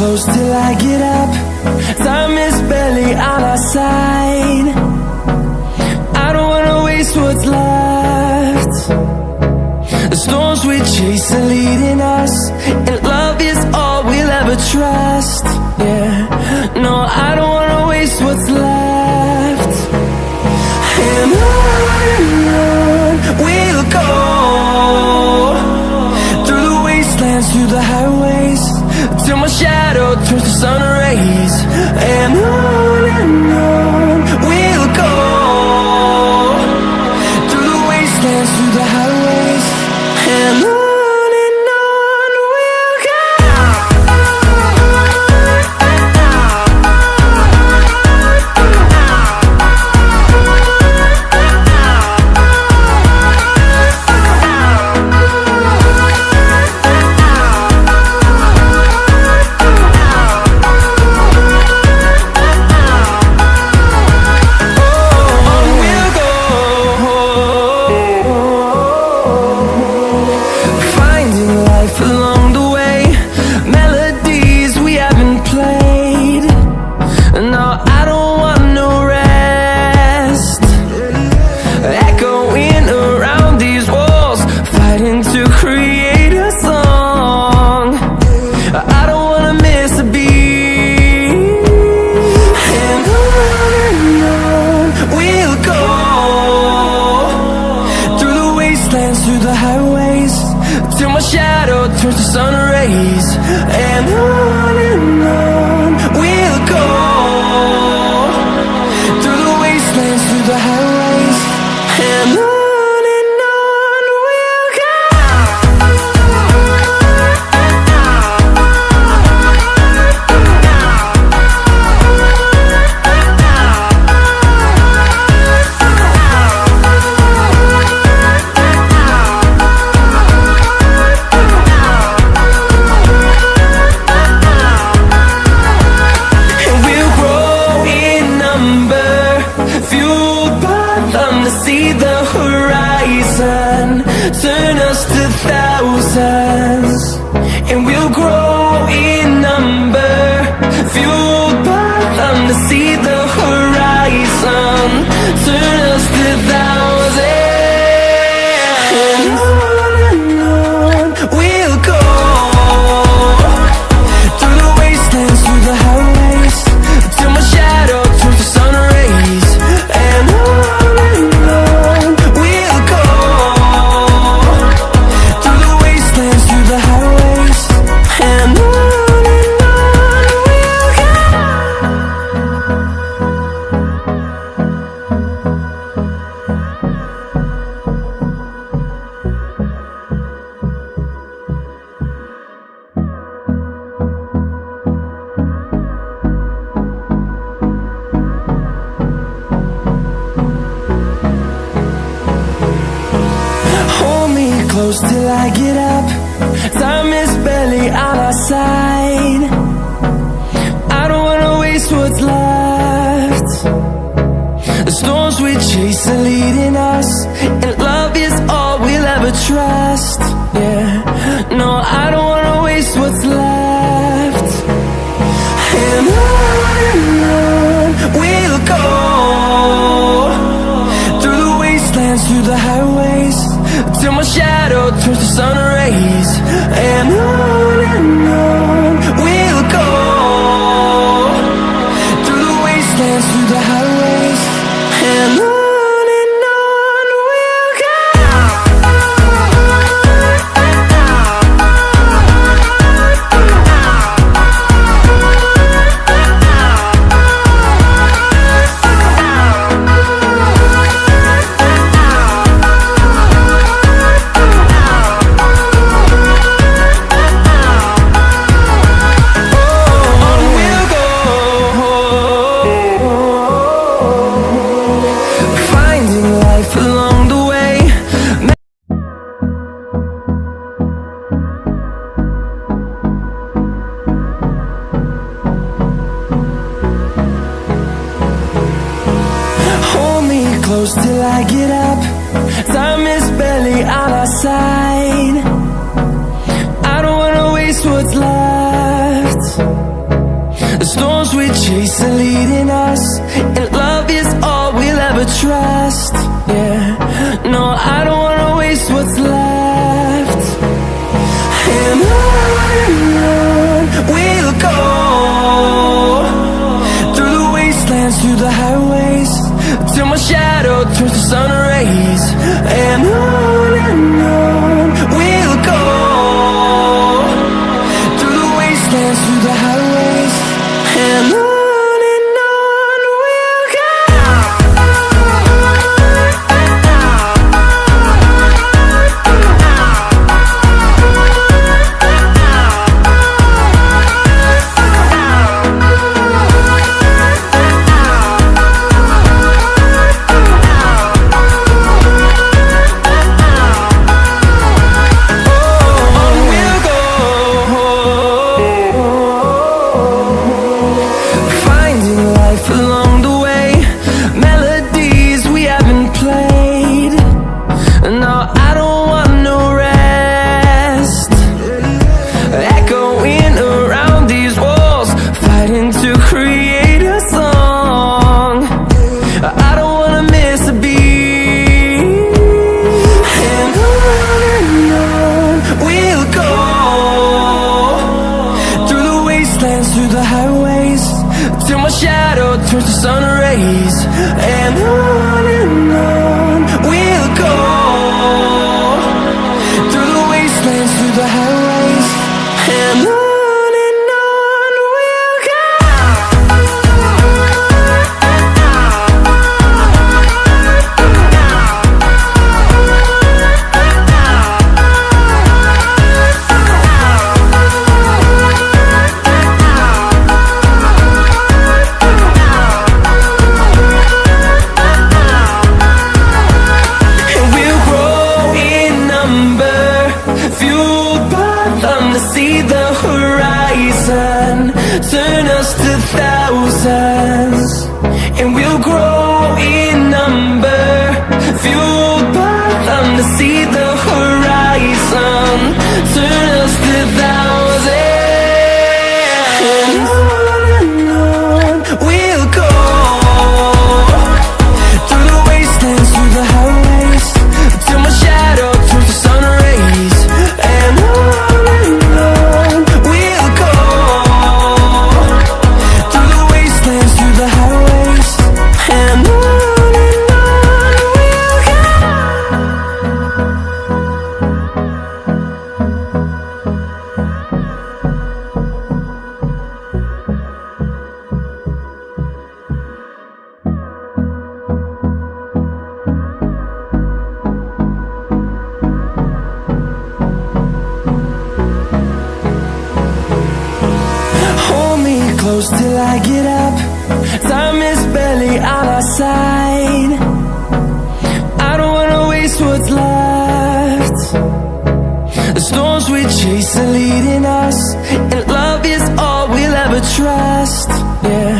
close till I get up. Time is barely on our side. I don't wanna waste what's left. The storms we chase are leading us, and love is all we'll ever trust. Yeah, no, I don't wanna waste what's left. And on we'll go, through the wastelands, through the highways, till my shadow turns to sun rays. And on we'll go, through the wastelands, through the highways, and on we'll go. Close till I get up. Time is barely on our side. I don't wanna waste what's left. The storms we chase are leading us, and love is all we'll ever trust. Yeah, no, I don't wanna waste what's left. And on we'll go, through the wastelands, through the highways, till my shadow turns to sun rays. And on we'll go, through the wastelands, through the highways, and on we'll go. The storms we chase are leading us, and love is all we'll ever trust. Yeah, no, I don't wanna waste what's left. And on we'll go, through the wastelands, through the highways, till my shadow turns to sun rays. And on we'll go, through the wastelands, through the highways, and on we'll go. close till I get up. Time is barely on our side. I don't wanna waste what's left. chase are leading us, and love is all we'll ever trust. Yeah, no, I don't wanna waste what's left. And on we'll go, through the wastelands, through the highways, till my shadow turns to sun rays. And on we'll go, through the wastelands, through the highways, and on we'll go. Along the way, melodies we haven't played. No, I don't want no rest. Echoing around these walls, fighting to create a song. I don't wanna miss a beat. And on we'll go, through the wastelands, through the highways, till my shadow turns to sun rays. And on we'll go, through the wastelands, through the highways, and on we'll go. See the horizon, turn us to thousands, and we'll grow in number, fueled by them. To see the horizon, turn us to thousands, and on we'll go, through the wastelands, through the highways, till my shadow turns to sun rays. And on close till I get up, time is barely on our side. I don't wanna waste what's left. The storms we chase are leading us, and love is all we'll ever trust. Yeah.